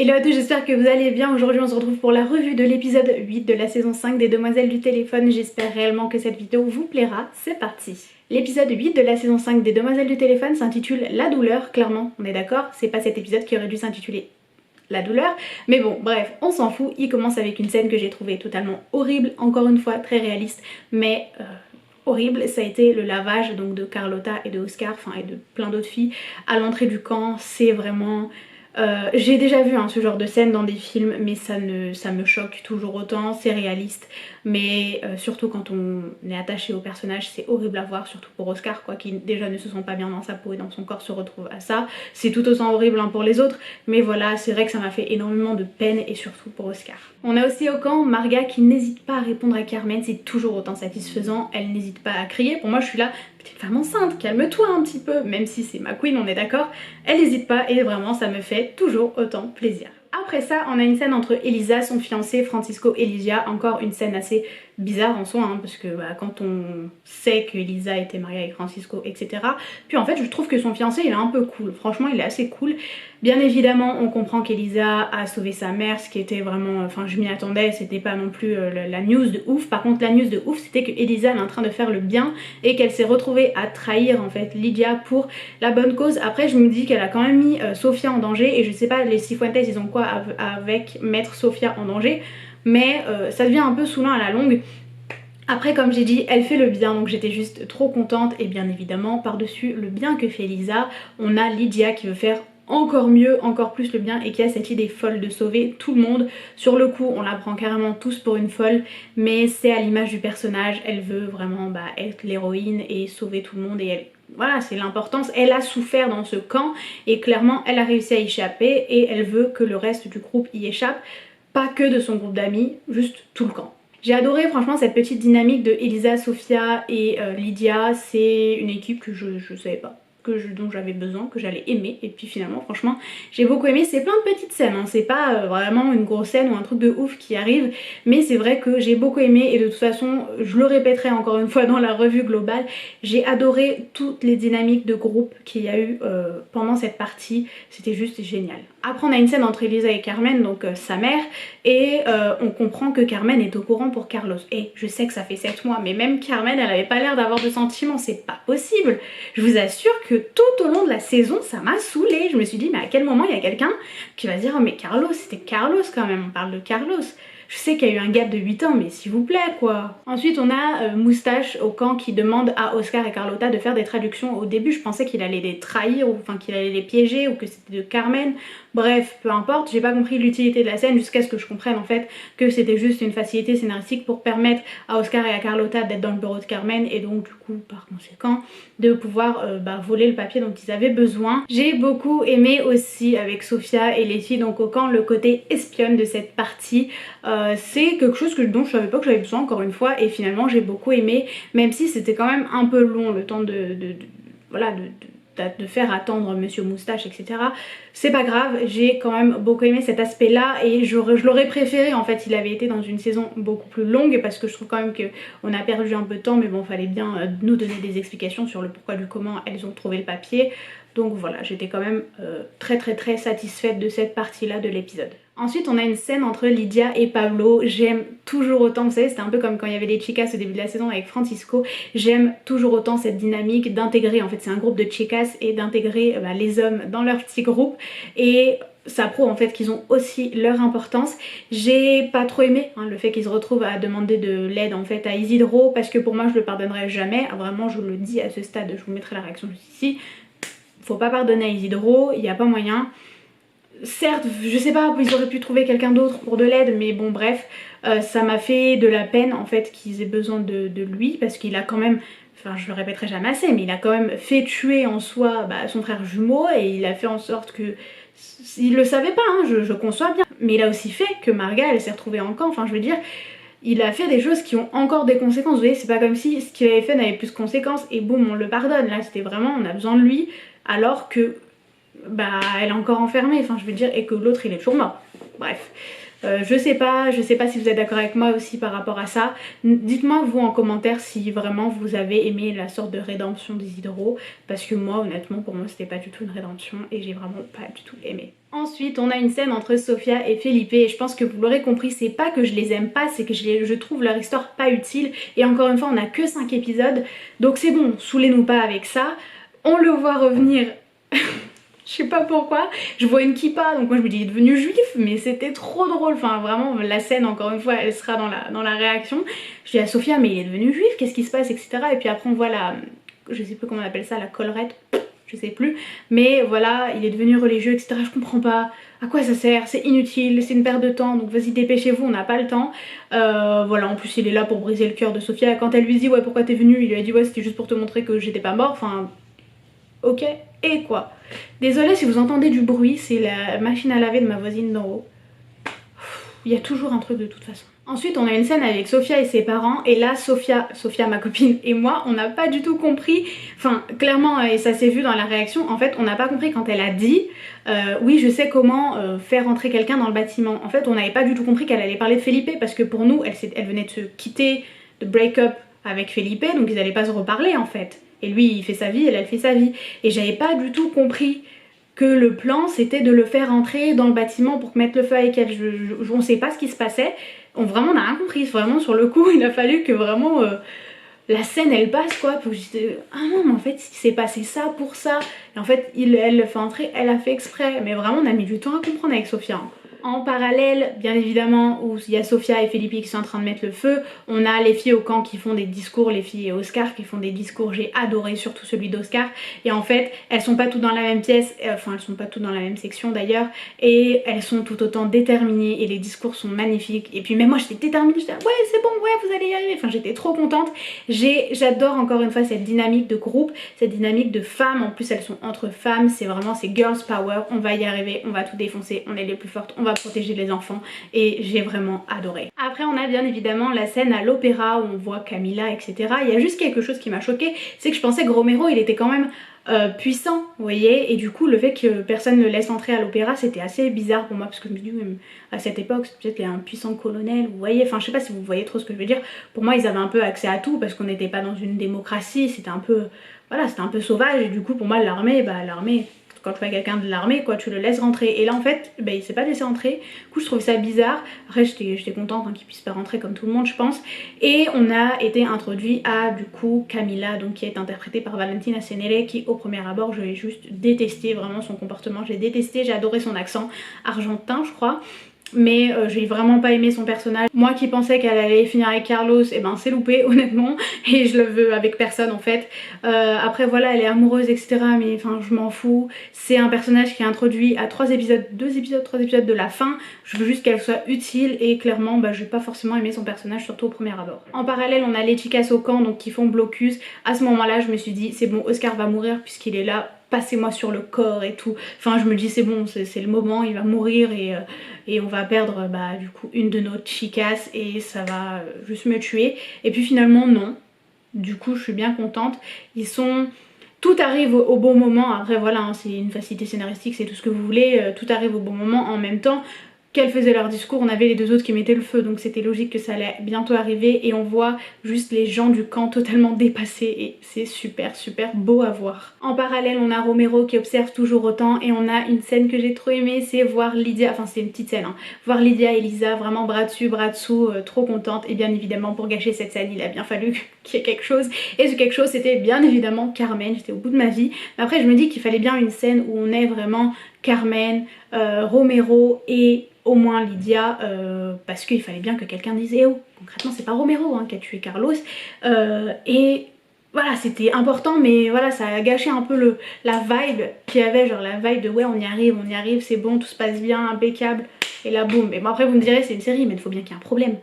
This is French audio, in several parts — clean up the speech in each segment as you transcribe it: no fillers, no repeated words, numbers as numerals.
Hello à tous, j'espère que vous allez bien. Aujourd'hui on se retrouve pour la revue de l'épisode 8 de la saison 5 des Demoiselles du téléphone. J'espère réellement que cette vidéo vous plaira, c'est parti. L'épisode 8 de la saison 5 des Demoiselles du téléphone s'intitule La douleur, clairement, on est d'accord, c'est pas cet épisode qui aurait dû s'intituler La douleur, mais bon bref, on s'en fout. Il commence avec une scène que j'ai trouvée totalement horrible, encore une fois très réaliste, mais horrible. Ça a été le lavage donc de Carlotta et de Oscar, enfin et de plein d'autres filles à l'entrée du camp. C'est vraiment... j'ai déjà vu ce genre de scène dans des films, mais ça me choque toujours autant. C'est réaliste, mais surtout quand on est attaché au personnage, c'est horrible à voir, surtout pour Oscar quoi, qui déjà ne se sent pas bien dans sa peau et dans son corps se retrouve à ça. C'est tout autant horrible pour les autres, mais voilà, c'est vrai que ça m'a fait énormément de peine, et surtout pour Oscar. On a aussi au camp Marga qui n'hésite pas à répondre à Carmen, c'est toujours autant satisfaisant. Elle n'hésite pas à crier. Pour moi je suis là, petite femme enceinte, calme-toi un petit peu, même si c'est ma queen, on est d'accord. Elle n'hésite pas et vraiment ça me fait toujours autant plaisir. Après ça, on a une scène entre Elisa, son fiancé, Francisco et Lydia. Encore une scène assez bizarre en soi, parce que quand on sait que Elisa était mariée avec Francisco, etc. Puis en fait, je trouve que son fiancé, il est un peu cool. Franchement, il est assez cool. Bien évidemment, on comprend qu'Elisa a sauvé sa mère, ce qui était vraiment... Enfin, je m'y attendais, c'était pas non plus la news de ouf. Par contre, la news de ouf, c'était que Elisa, elle est en train de faire le bien et qu'elle s'est retrouvée à trahir, en fait, Lydia pour la bonne cause. Après, je me dis qu'elle a quand même mis Sofia en danger, et je sais pas, les Cifuentes, ils ont quoi avec mettre Sofia en danger, mais ça devient un peu saoulant à la longue. Après, comme j'ai dit, elle fait le bien, donc j'étais juste trop contente. Et bien évidemment, par-dessus le bien que fait Elisa, on a Lydia qui veut faire encore mieux, encore plus le bien, et qui a cette idée folle de sauver tout le monde. Sur le coup, on la prend carrément tous pour une folle, mais c'est à l'image du personnage. Elle veut vraiment être l'héroïne et sauver tout le monde, et elle... Voilà, c'est l'importance. Elle a souffert dans ce camp et clairement elle a réussi à y échapper, et elle veut que le reste du groupe y échappe. Pas que de son groupe d'amis, juste tout le camp. J'ai adoré franchement cette petite dynamique de Elisa, Sofia et Lydia. C'est une équipe que je savais pas, dont j'avais besoin, que j'allais aimer, et puis finalement franchement j'ai beaucoup aimé. C'est plein de petites scènes, c'est pas vraiment une grosse scène ou un truc de ouf qui arrive, mais c'est vrai que j'ai beaucoup aimé, et de toute façon je le répéterai encore une fois dans la revue globale, j'ai adoré toutes les dynamiques de groupe qu'il y a eu pendant cette partie, c'était juste génial. Après on a une scène entre Elisa et Carmen, donc sa mère, et on comprend que Carmen est au courant pour Carlos. Et je sais que ça fait 7 mois, mais même Carmen elle avait pas l'air d'avoir de sentiments, c'est pas possible. Je vous assure que tout au long de la saison ça m'a saoulée. Je me suis dit mais à quel moment il y a quelqu'un qui va dire oh mais Carlos, c'était Carlos quand même, on parle de Carlos. Je sais qu'il y a eu un gap de 8 ans, mais s'il vous plaît quoi. Ensuite on a Moustache au camp qui demande à Oscar et Carlotta de faire des traductions. Au début je pensais qu'il allait les trahir, ou enfin qu'il allait les piéger, ou que c'était de Carmen. Bref, peu importe, j'ai pas compris l'utilité de la scène jusqu'à ce que je comprenne en fait que c'était juste une facilité scénaristique pour permettre à Oscar et à Carlotta d'être dans le bureau de Carmen, et donc du coup par conséquent de pouvoir voler le papier dont ils avaient besoin. J'ai beaucoup aimé aussi avec Sofia et les filles donc au camp le côté espionne de cette partie. C'est quelque chose dont je savais pas que j'avais besoin encore une fois, et finalement j'ai beaucoup aimé, même si c'était quand même un peu long le temps de faire attendre Monsieur Moustache, etc. C'est pas grave, j'ai quand même beaucoup aimé cet aspect là, et je l'aurais préféré en fait il avait été dans une saison beaucoup plus longue, parce que je trouve quand même qu'on a perdu un peu de temps, mais bon fallait bien nous donner des explications sur le pourquoi du comment elles ont trouvé le papier. Donc voilà, j'étais quand même très satisfaite de cette partie là de l'épisode. Ensuite on a une scène entre Lydia et Pablo, j'aime toujours autant, vous savez c'était un peu comme quand il y avait les chicas au début de la saison avec Francisco, j'aime toujours autant cette dynamique d'intégrer, en fait c'est un groupe de chicas, et d'intégrer les hommes dans leur petit groupe, et ça prouve en fait qu'ils ont aussi leur importance. J'ai pas trop aimé le fait qu'ils se retrouvent à demander de l'aide en fait à Isidro, parce que pour moi je le pardonnerai jamais, vraiment je le dis à ce stade, je vous mettrai la réaction juste ici, faut pas pardonner à Isidro, il n'y a pas moyen. Certes, je sais pas, ils auraient pu trouver quelqu'un d'autre pour de l'aide, mais bon bref, ça m'a fait de la peine en fait qu'ils aient besoin de lui, parce qu'il a quand même, enfin je le répéterai jamais assez, mais il a quand même fait tuer en soi son frère jumeau, et il a fait en sorte que, il le savait pas, je conçois bien, mais il a aussi fait que Marga elle s'est retrouvée en camp, enfin je veux dire, il a fait des choses qui ont encore des conséquences, vous voyez, c'est pas comme si ce qu'il avait fait n'avait plus de conséquences et boum on le pardonne. Là c'était vraiment on a besoin de lui alors que elle est encore enfermée, enfin je veux dire, et que l'autre il est toujours mort. Bref, je sais pas si vous êtes d'accord avec moi aussi par rapport à ça. Dites-moi vous en commentaire si vraiment vous avez aimé la sorte de rédemption d'Isidro, parce que moi honnêtement pour moi c'était pas du tout une rédemption et j'ai vraiment pas du tout aimé. Ensuite, on a une scène entre Sofia et Felipe et je pense que vous l'aurez compris, c'est pas que je les aime pas, c'est que je trouve leur histoire pas utile. Et encore une fois, on a que 5 épisodes, donc c'est bon, saoulez-nous pas avec ça. On le voit revenir, je sais pas pourquoi, je vois une kippa, donc moi je me dis il est devenu juif, mais c'était trop drôle, enfin vraiment la scène encore une fois elle sera dans la réaction. Je dis à Sofia mais il est devenu juif, qu'est-ce qui se passe, etc. Et puis après on voit la, je sais plus comment on appelle ça, la collerette, je sais plus, mais voilà, il est devenu religieux, etc. Je comprends pas à quoi ça sert, c'est inutile, c'est une perte de temps, donc vas-y dépêchez-vous, on n'a pas le temps. Voilà, en plus il est là pour briser le cœur de Sofia. Quand elle lui dit ouais pourquoi t'es venue, il lui a dit ouais c'était juste pour te montrer que j'étais pas mort, enfin ok, et quoi. Désolée si vous entendez du bruit, c'est la machine à laver de ma voisine d'en haut. Il y a toujours un truc de toute façon. Ensuite on a une scène avec Sofia et ses parents et là Sofia ma copine et moi on n'a pas du tout compris, enfin clairement et ça s'est vu dans la réaction, en fait on n'a pas compris quand elle a dit oui je sais comment faire entrer quelqu'un dans le bâtiment. En fait on n'avait pas du tout compris qu'elle allait parler de Felipe parce que pour nous elle venait de se quitter, de break up avec Felipe, donc ils allaient pas se reparler en fait. Et lui il fait sa vie, elle fait sa vie. Et j'avais pas du tout compris que le plan c'était de le faire entrer dans le bâtiment pour mettre le feu avec elle. On sait pas ce qui se passait. Vraiment on n'a rien compris, vraiment sur le coup il a fallu que vraiment la scène elle passe quoi, puis j'étais ah non mais en fait il s'est passé ça pour ça, et en fait elle le fait entrer, elle a fait exprès, mais vraiment on a mis du temps à comprendre avec Sofia. Hein. En parallèle, bien évidemment, où il y a Sofia et Felipe qui sont en train de mettre le feu, on a les filles au camp qui font des discours, les filles et Oscar qui font des discours, j'ai adoré surtout celui d'Oscar, et en fait elles sont pas toutes dans la même pièce, enfin elles sont pas toutes dans la même section d'ailleurs, et elles sont tout autant déterminées et les discours sont magnifiques, et puis même moi j'étais déterminée, j'étais ouais c'est bon, ouais vous allez y arriver, enfin j'étais trop contente. J'adore encore une fois cette dynamique de groupe, cette dynamique de femmes, en plus elles sont entre femmes, c'est vraiment c'est girls power, on va y arriver, on va tout défoncer, on est les plus fortes, on va protéger les enfants, et j'ai vraiment adoré. Après on a bien évidemment la scène à l'opéra où on voit Camila etc. Il y a juste quelque chose qui m'a choquée, c'est que je pensais que Romero il était quand même puissant, vous voyez, et du coup le fait que personne ne le laisse entrer à l'opéra c'était assez bizarre pour moi, parce que je me dis même à cette époque peut-être qu'il y a un puissant colonel, vous voyez, enfin je sais pas si vous voyez trop ce que je veux dire. Pour moi ils avaient un peu accès à tout parce qu'on n'était pas dans une démocratie, c'était un peu, voilà, c'était un peu sauvage, et du coup pour moi l'armée, bah l'armée, quand tu vois quelqu'un de l'armée quoi, tu le laisses rentrer, et là en fait bah, il s'est pas laissé entrer, du coup je trouvais ça bizarre. Après j'étais contente hein, qu'il puisse pas rentrer comme tout le monde je pense. Et on a été introduit à du coup Camila, donc qui est interprétée par Valentina Cenere, qui au premier abord je l'ai juste détesté, vraiment son comportement je l'ai détesté, j'ai adoré son accent argentin je crois, mais j'ai vraiment pas aimé son personnage. Moi qui pensais qu'elle allait finir avec Carlos, et ben c'est loupé honnêtement, et je le veux avec personne en fait. Après voilà elle est amoureuse etc, mais enfin je m'en fous. C'est un personnage qui est introduit à 3 épisodes, 3 épisodes de la fin. Je veux juste qu'elle soit utile, et clairement bah, je vais pas forcément aimer son personnage, surtout au premier abord. En parallèle on a les chicas au camp donc qui font blocus. À ce moment là je me suis dit c'est bon, Oscar va mourir puisqu'il est là, passez-moi sur le corps et tout. Enfin je me dis c'est bon, c'est le moment, il va mourir, et on va perdre bah, du coup une de nos chicas et ça va juste me tuer. Et puis finalement non, du coup je suis bien contente. Ils sont... Tout arrive au bon moment, après voilà hein, c'est une facilité scénaristique, c'est tout ce que vous voulez, tout arrive au bon moment. En même temps qu'elles faisaient leur discours, on avait les deux autres qui mettaient le feu, donc c'était logique que ça allait bientôt arriver, et on voit juste les gens du camp totalement dépassés, et c'est super beau à voir. En parallèle on a Romero qui observe toujours autant, et on a une scène que j'ai trop aimée, c'est voir Lydia, enfin c'est une petite scène, hein, voir Lydia et Lisa vraiment bras dessus bras dessous, trop contente. Et bien évidemment pour gâcher cette scène il a bien fallu qu'il y ait quelque chose, et ce quelque chose c'était bien évidemment Carmen. J'étais au bout de ma vie, mais après je me dis qu'il fallait bien une scène où on est vraiment Carmen, Romero et au moins Lydia, parce qu'il fallait bien que quelqu'un dise eh oh, concrètement c'est pas Romero hein, qui a tué Carlos, et voilà c'était important, mais voilà ça a gâché un peu la vibe qu'il y avait, genre la vibe de ouais on y arrive, c'est bon, tout se passe bien, impeccable, et là boum. Et bon après vous me direz c'est une série mais il faut bien qu'il y ait un problème,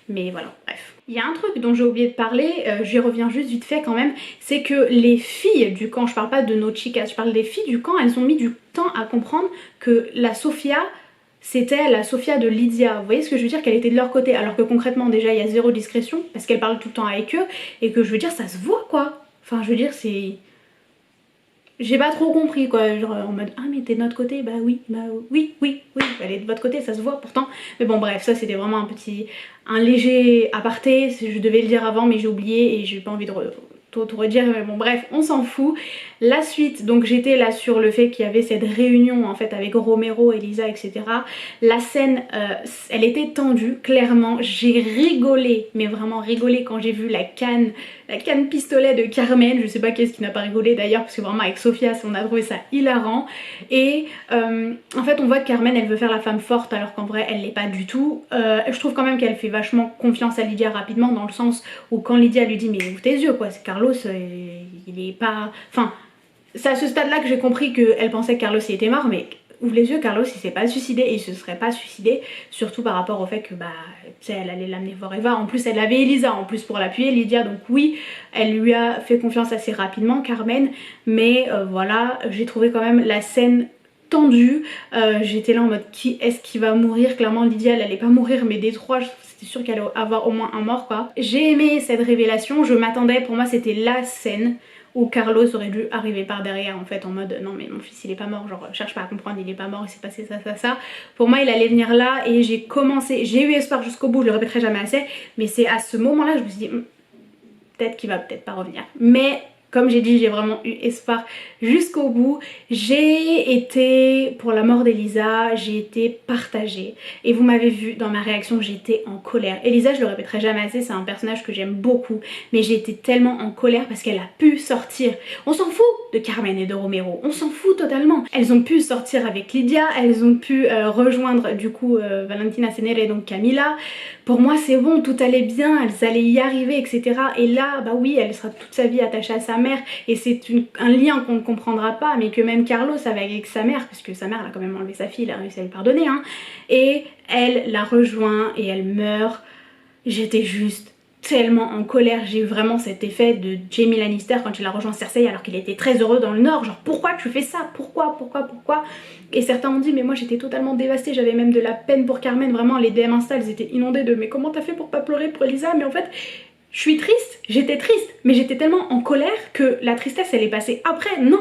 mais voilà bref. Il y a un truc dont j'ai oublié de parler, j'y reviens juste vite fait quand même, c'est que les filles du camp, je parle pas de nos chicas, je parle des filles du camp, elles ont mis du temps à comprendre que la Sofia c'était la Sofia de Lydia. Vous voyez ce que je veux dire, qu'elle était de leur côté, alors que concrètement déjà il y a zéro discrétion parce qu'elle parle tout le temps avec eux, et que je veux dire ça se voit quoi. Enfin je veux dire c'est... J'ai pas trop compris quoi, genre en mode ah mais t'es de notre côté, bah oui, elle est de votre côté, ça se voit pourtant. Mais bon bref, ça c'était vraiment un léger aparté, je devais le dire avant mais j'ai oublié et j'ai pas envie de tout redire, mais bon bref, on s'en fout. La suite, donc j'étais là sur le fait qu'il y avait cette réunion en fait avec Romero, Elisa, etc. La scène, elle était tendue, clairement. J'ai rigolé, mais vraiment rigolé quand j'ai vu la canne pistolet de Carmen. Je sais pas qu'est-ce qui n'a pas rigolé d'ailleurs, parce que vraiment avec Sofia, on a trouvé ça hilarant. Et en fait, on voit que Carmen, elle veut faire la femme forte, alors qu'en vrai, elle l'est pas du tout. Je trouve quand même qu'elle fait vachement confiance à Lydia rapidement, dans le sens où quand Lydia lui dit mais ouvre tes yeux quoi, c'est Carlos, il est pas... Enfin, c'est à ce stade là que j'ai compris qu'elle pensait que Carlos il était mort, mais ouvre les yeux, Carlos il s'est pas suicidé et il se serait pas suicidé, surtout par rapport au fait que bah tu sais elle allait l'amener voir Eva, en plus elle avait Elisa en plus pour l'appuyer, Lydia, donc oui elle lui a fait confiance assez rapidement Carmen, mais voilà, j'ai trouvé quand même la scène tendue. J'étais là en mode qui est-ce qui va mourir, clairement Lydia elle allait pas mourir, mais des trois c'était sûr qu'elle allait avoir au moins un mort quoi. J'ai aimé cette révélation, je m'attendais, pour moi c'était la scène où Carlos aurait dû arriver par derrière en fait en mode non mais mon fils il est pas mort, genre cherche pas à comprendre, il est pas mort, il s'est passé ça. Pour moi il allait venir là et j'ai eu espoir jusqu'au bout, je le répéterai jamais assez, mais c'est à ce moment là je me suis dit peut-être qu'il va peut-être pas revenir, mais comme j'ai dit, j'ai vraiment eu espoir jusqu'au bout. J'ai été, pour la mort d'Elisa, j'ai été partagée. Et vous m'avez vu dans ma réaction, j'étais en colère. Elisa, je le répéterai jamais assez, c'est un personnage que j'aime beaucoup. Mais j'ai été tellement en colère parce qu'elle a pu sortir. On s'en fout de Carmen et de Romero, on s'en fout totalement. Elles ont pu sortir avec Lydia, elles ont pu rejoindre du coup Valentina Cenere et donc Camila. Pour moi c'est bon, tout allait bien, elles allaient y arriver, etc. Et là, bah oui, elle sera toute sa vie attachée à sa mère et c'est un lien qu'on ne comprendra pas, mais que même Carlos avait avec sa mère, parce que sa mère elle a quand même enlevé sa fille, elle a réussi à lui pardonner, hein. Et elle la rejoint et elle meurt. J'étais juste tellement en colère, j'ai eu vraiment cet effet de Jaime Lannister quand il a rejoint Cersei alors qu'il était très heureux dans le nord, genre pourquoi tu fais ça, pourquoi. Et certains ont dit mais moi j'étais totalement dévastée, j'avais même de la peine pour Carmen, vraiment les DM Insta elles étaient inondées de mais comment t'as fait pour pas pleurer pour Elisa, mais en fait je suis triste, j'étais triste, mais j'étais tellement en colère que la tristesse elle est passée après. Non,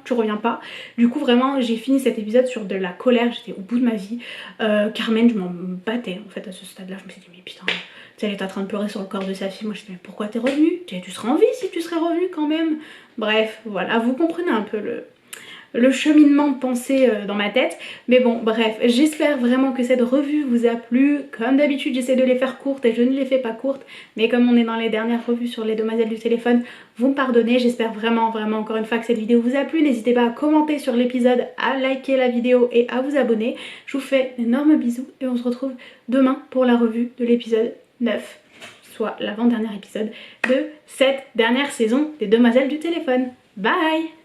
tu reviens pas. Du coup vraiment j'ai fini cet épisode sur de la colère, j'étais au bout de ma vie. Carmen, je m'en battais en fait à ce stade là, je me suis dit mais putain, elle est en train de pleurer sur le corps de sa fille, moi je me suis dit mais pourquoi t'es revenue, tu serais en vie si tu serais revenue quand même. Bref voilà, vous comprenez un peu le cheminement de pensée dans ma tête. Mais bon bref, j'espère vraiment que cette revue vous a plu. Comme d'habitude j'essaie de les faire courtes et je ne les fais pas courtes, mais comme on est dans les dernières revues sur les demoiselles du téléphone, vous me pardonnez. J'espère vraiment encore une fois que cette vidéo vous a plu. N'hésitez pas à commenter sur l'épisode, à liker la vidéo et à vous abonner. Je vous fais d'énormes bisous et on se retrouve demain pour la revue de l'épisode 9, soit l'avant-dernier épisode de cette dernière saison des demoiselles du téléphone. Bye!